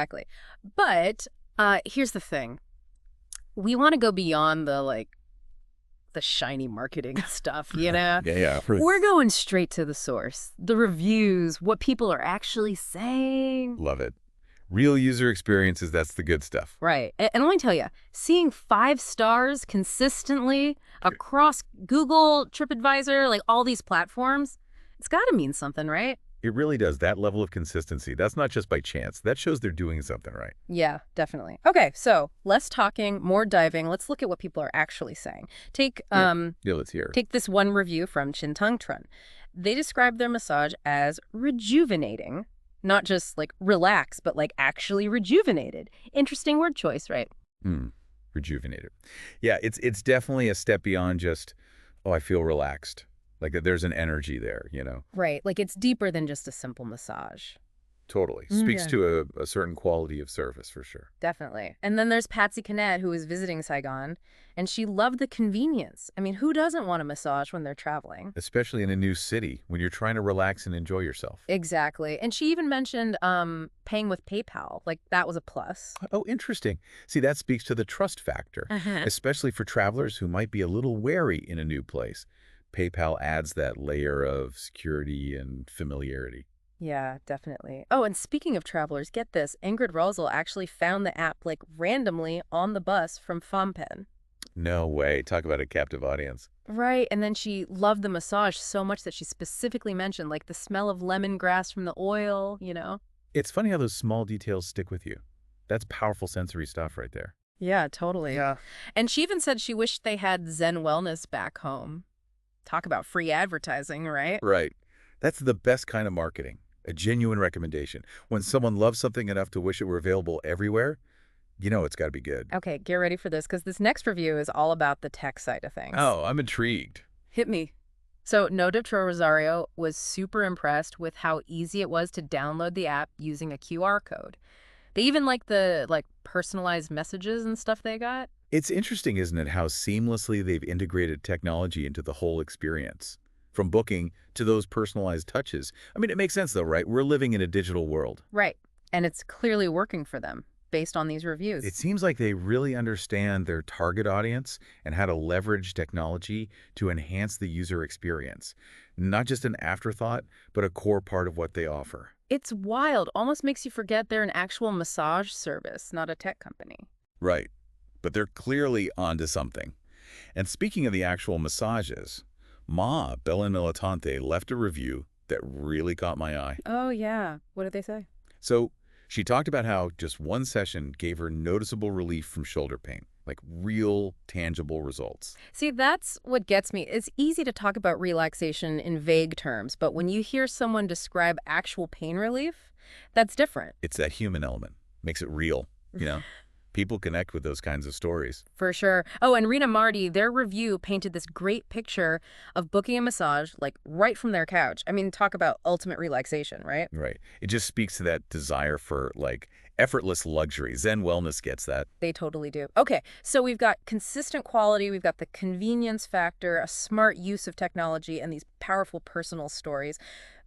Exactly. But here's the thing. We want to go beyond the shiny marketing stuff, you know? Yeah, yeah. We're going straight to the source, the reviews, what people are actually saying. Love it. Real user experiences, that's the good stuff. Right. And let me tell you, seeing 5 stars consistently across Google, TripAdvisor, like all these platforms, it's got to mean something, right? It really does. That level of consistency, that's not just by chance. That shows they're doing something right. Yeah, definitely. Okay, so less talking, more diving. Let's look at what people are actually saying. Take Yeah, let's hear. take this one review from Chintang Trun. They describe their massage as rejuvenating, not just like relax, but like actually rejuvenated. Interesting word choice, right? Rejuvenated. Yeah, it's definitely a step beyond just, oh, I feel relaxed. Like there's an energy there, you know? Right, like it's deeper than just a simple massage. Totally. Speaks Yeah. to a certain quality of service for sure. Definitely. And then there's Patsy Canet, who was visiting Saigon, and she loved the convenience. I mean, who doesn't want a massage when they're traveling? Especially in a new city when you're trying to relax and enjoy yourself. Exactly. And she even mentioned paying with PayPal. Like, that was a plus. Oh, interesting. See, that speaks to the trust factor, especially for travelers who might be a little wary in a new place. PayPal adds that layer of security and familiarity. Yeah, definitely. Oh, and speaking of travelers, get this. Ingrid Rosal actually found the app, like, randomly on the bus from Phnom Penh. No way. Talk about a captive audience. Right, and then she loved the massage so much that she specifically mentioned, like, the smell of lemongrass from the oil, you know? It's funny how those small details stick with you. That's powerful sensory stuff right there. Yeah, totally. Yeah. And she even said she wished they had Zen Wellness back home. Talk about free advertising, right? Right. That's the best kind of marketing. A genuine recommendation. When someone loves something enough to wish it were available everywhere, you know it's got to be good. Okay, get ready for this, because this next review is all about the tech side of things. Oh, I'm intrigued. Hit me. So No Diptro Rosario was super impressed with how easy it was to download the app using a QR code. They even like the personalized messages and stuff they got. It's interesting, isn't it, how seamlessly they've integrated technology into the whole experience. From booking to those personalized touches. I mean, it makes sense though, right? We're living in a digital world. Right. And it's clearly working for them based on these reviews. It seems like they really understand their target audience and how to leverage technology to enhance the user experience. Not just an afterthought, but a core part of what they offer. It's wild. Almost makes you forget they're an actual massage service, not a tech company. Right. But they're clearly onto something. And speaking of the actual massages, Ma Belen Militante left a review that really caught my eye. Oh, yeah. What did they say? So she talked about how just one session gave her noticeable relief from shoulder pain, like real, tangible results. See, that's what gets me. It's easy to talk about relaxation in vague terms, but when you hear someone describe actual pain relief, that's different. It's that human element. Makes it real, you know? People connect with those kinds of stories. For sure. Oh, and Rena Marty, their review painted this great picture of booking a massage, like right from their couch. I mean, talk about ultimate relaxation, right? Right. It just speaks to that desire for, like, effortless luxury. Zen Wellness gets that. They totally do. Okay, so we've got consistent quality, we've got the convenience factor, a smart use of technology, and these powerful personal stories.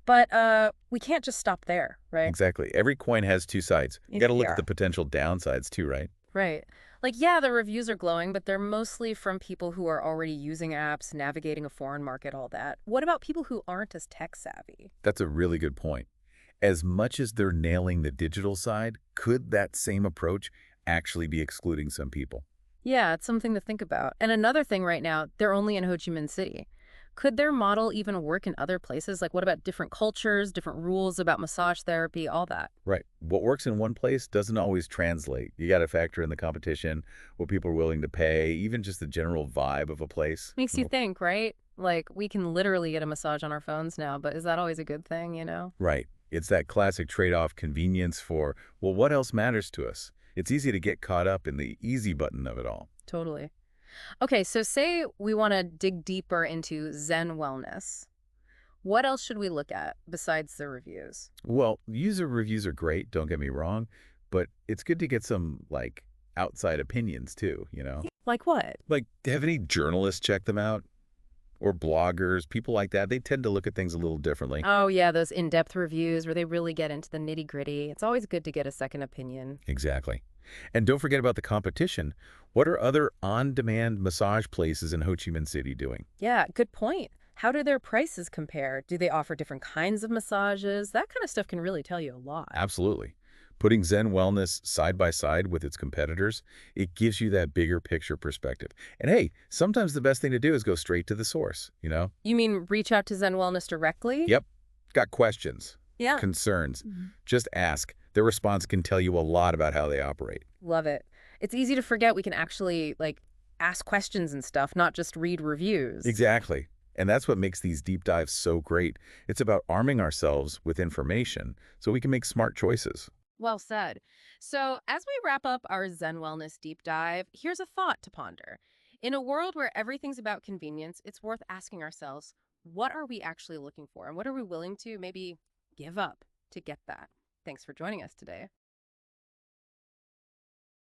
But we can't just stop there, right? Exactly. Every coin has two sides. You got to look Yeah. at the potential downsides too, right? Right. Like, yeah, the reviews are glowing, but they're mostly from people who are already using apps, navigating a foreign market, all that. What about people who aren't as tech savvy? That's a really good point. As much as they're nailing the digital side, could that same approach actually be excluding some people? Yeah, it's something to think about. And another thing right now, they're only in Ho Chi Minh City. Could their model even work in other places? Like, what about different cultures, different rules about massage therapy, all that? Right. What works in one place doesn't always translate. You got to factor in the competition, what people are willing to pay, even just the general vibe of a place. Makes you think, right? Like, we can literally get a massage on our phones now, but is that always a good thing, you know? Right. It's that classic trade-off convenience for, well, what else matters to us? It's easy to get caught up in the easy button of it all. Totally. Okay, so say we want to dig deeper into Zen wellness. What else should we look at besides the reviews? Well, user reviews are great, don't get me wrong, but it's good to get some, like, outside opinions too, you know? Like what? Like, have any journalists checked them out? or bloggers, people like that, they tend to look at things a little differently. Oh, yeah, those in-depth reviews where they really get into the nitty-gritty. It's always good to get a second opinion. Exactly. And don't forget about the competition. What are other on-demand massage places in Ho Chi Minh City doing? Yeah, good point. How do their prices compare? Do they offer different kinds of massages? That kind of stuff can really tell you a lot. Absolutely. Putting Zen Wellness side by side with its competitors, it gives you that bigger picture perspective. And hey, sometimes the best thing to do is go straight to the source? You mean reach out to Zen Wellness directly? Yep. Got questions, Yeah. concerns. Mhm. Just ask. Their response can tell you a lot about how they operate. Love it. It's easy to forget we can actually, ask questions and stuff, not just read reviews. Exactly. And that's what makes these deep dives so great. It's about arming ourselves with information so we can make smart choices. Well said. So, as we wrap up our Zen Wellness deep dive, here's a thought to ponder. In a world where everything's about convenience, it's worth asking ourselves, what are we actually looking for? And what are we willing to maybe give up to get that? Thanks for joining us today.